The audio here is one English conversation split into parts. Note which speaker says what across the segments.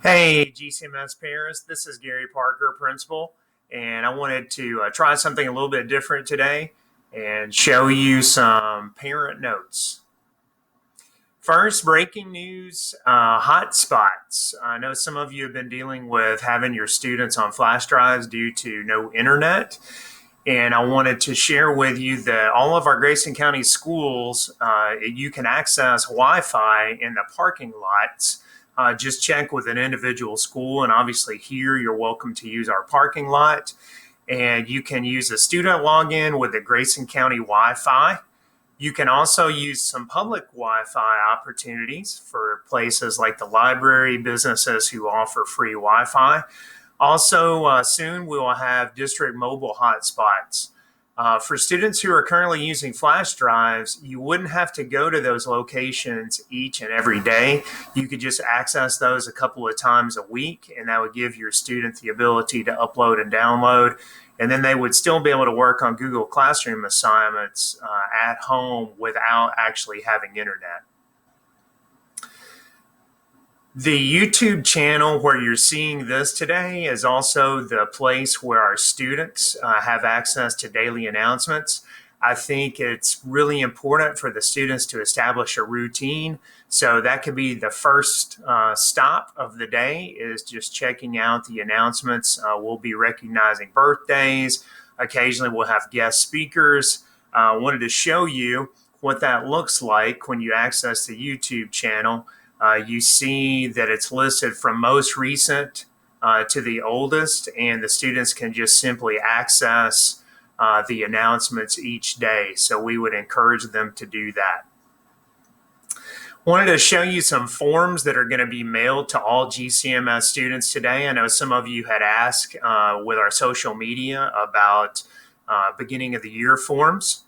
Speaker 1: Hey, GCMS parents, this is Gary Parker, principal, and I wanted to try something a little bit different today and show you some parent notes. First, breaking news, hotspots. I know some of you have been dealing with having your students on flash drives due to no internet. And I wanted to share with you that all of our Grayson County schools, you can access Wi-Fi in the parking lots. Just check with an individual school, and obviously here you're welcome to use our parking lot. And you can use a student login with the Grayson County Wi-Fi. You can also use some public Wi-Fi opportunities for places like the library, businesses who offer free Wi-Fi. Also, soon we will have district mobile hotspots. For students who are currently using flash drives, you wouldn't have to go to those locations each and every day. You could just access those a couple of times a week, and that would give your student the ability to upload and download. And then they would still be able to work on Google Classroom assignments at home without actually having internet. The YouTube channel where you're seeing this today is also the place where our students have access to daily announcements. I think it's really important for the students to establish a routine. So that could be the first stop of the day is just checking out the announcements. We'll be recognizing birthdays. Occasionally we'll have guest speakers. I wanted to show you what that looks like when you access the YouTube channel. You see that it's listed from most recent to the oldest, and the students can just simply access the announcements each day. So we would encourage them to do that. Wanted to show you some forms that are going to be mailed to all GCMS students today. I know some of you had asked with our social media about beginning of the year forms.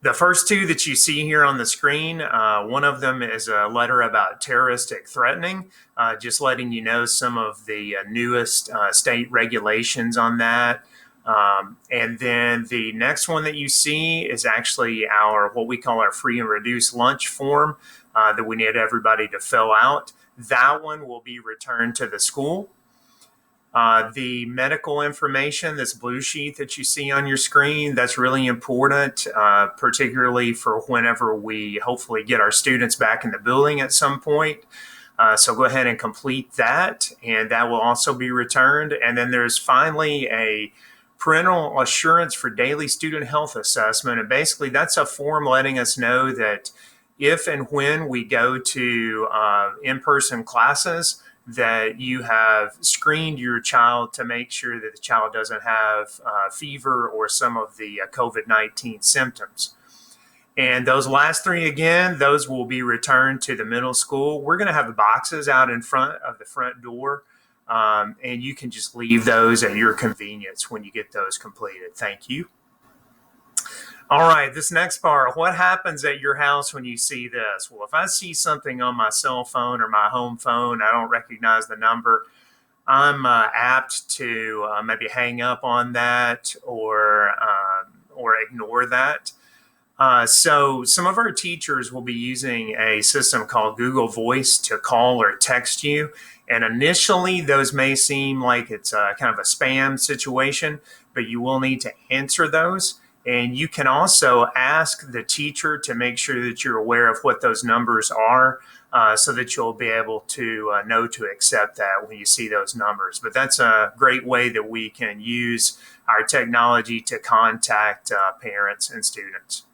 Speaker 1: The first two that you see here on the screen, one of them is a letter about terroristic threatening, just letting you know some of the newest state regulations on that. And then the next one that you see is actually our what we call our free and reduced lunch form that we need everybody to fill out. That one will be returned to the school. The medical information, this blue sheet that you see on your screen, that's really important, particularly for whenever we hopefully get our students back in the building at some point. So go ahead and complete that, and that will also be returned. And then there's finally a parental assurance for daily student health assessment. And basically that's a form letting us know that if and when we go to in-person classes, that you have screened your child to make sure that the child doesn't have fever or some of the COVID-19 symptoms. And those last three, again, those will be returned to the middle school. We're going to have the boxes out in front of the front door, and you can just leave those at your convenience when you get those completed. Thank you. All right, this next part, what happens at your house when you see this? Well, if I see something on my cell phone or my home phone, I don't recognize the number, I'm apt to maybe hang up on that or ignore that. So some of our teachers will be using a system called Google Voice to call or text you. And initially, those may seem like it's kind of a spam situation, but you will need to answer those. And you can also ask the teacher to make sure that you're aware of what those numbers are so that you'll be able to know to accept that when you see those numbers. But that's a great way that we can use our technology to contact parents and students.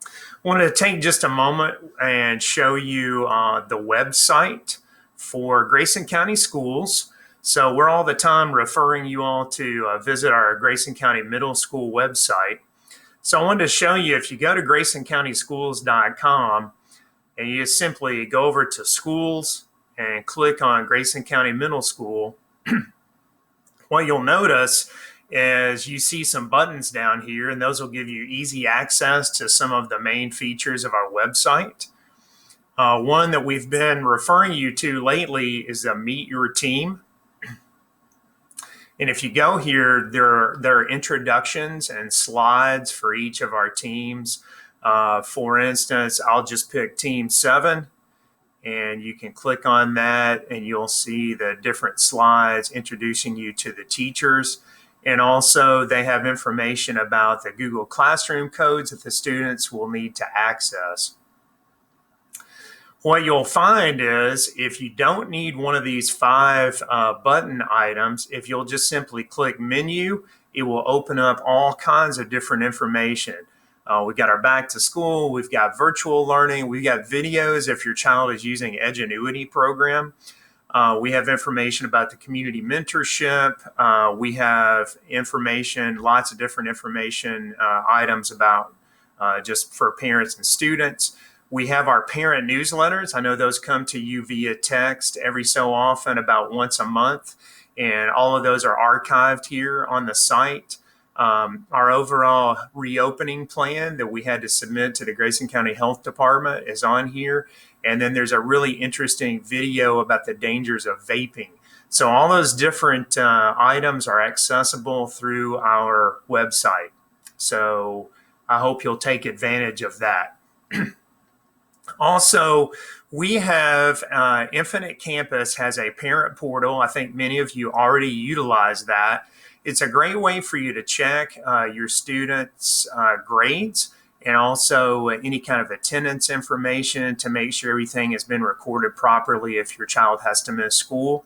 Speaker 1: I wanted to take just a moment and show you the website for Grayson County Schools. So we're all the time referring you all to visit our Grayson County Middle School website. So I wanted to show you, if you go to GraysonCountySchools.com and you just simply go over to schools and click on Grayson County Middle School, what you'll notice is you see some buttons down here, and those will give you easy access to some of the main features of our website. One that we've been referring you to lately is the Meet Your Team. And if you go here, there are introductions and slides for each of our teams. For instance, I'll just pick Team 7. And you can click on that and you'll see the different slides introducing you to the teachers. And also they have information about the Google Classroom codes that the students will need to access. What you'll find is if you don't need one of these 5 button items, if you'll just simply click menu, it will open up all kinds of different information. We've got our back to school, we've got virtual learning, we've got videos if your child is using Edgenuity program. We have information about the community mentorship. We have information, lots of different information items about just for parents and students. We have our parent newsletters. I know those come to you via text every so often, about once a month, and all of those are archived here on the site. Our overall reopening plan that we had to submit to the Grayson County Health Department is on here. And then there's a really interesting video about the dangers of vaping. So all those different items are accessible through our website. So I hope you'll take advantage of that. Also, we have Infinite Campus has a parent portal. I think many of you already utilize that. It's a great way for you to check your students' grades and also any kind of attendance information to make sure everything has been recorded properly if your child has to miss school.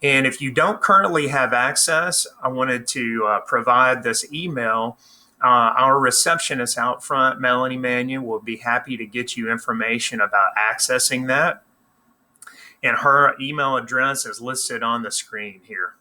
Speaker 1: And if you don't currently have access, I wanted to provide this email. Our receptionist out front, Melanie Mannion, will be happy to get you information about accessing that. And her email address is listed on the screen here.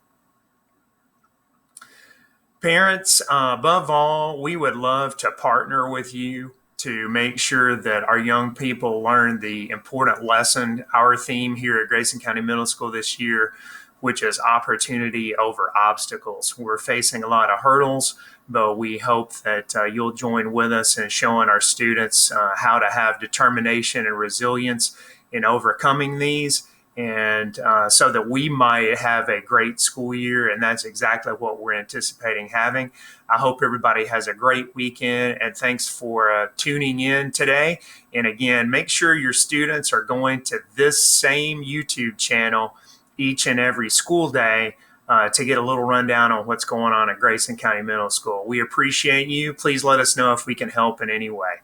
Speaker 1: Parents, above all, we would love to partner with you to make sure that our young people learn the important lesson, our theme here at Grayson County Middle School this year, which is opportunity over obstacles. We're facing a lot of hurdles, but we hope that you'll join with us in showing our students how to have determination and resilience in overcoming these, and so that we might have a great school year, and that's exactly what we're anticipating having. I hope everybody has a great weekend, and thanks for tuning in today. And again, make sure your students are going to this same YouTube channel each and every school day to get a little rundown on what's going on at Grayson County Middle School. We appreciate you. Please let us know if we can help in any way.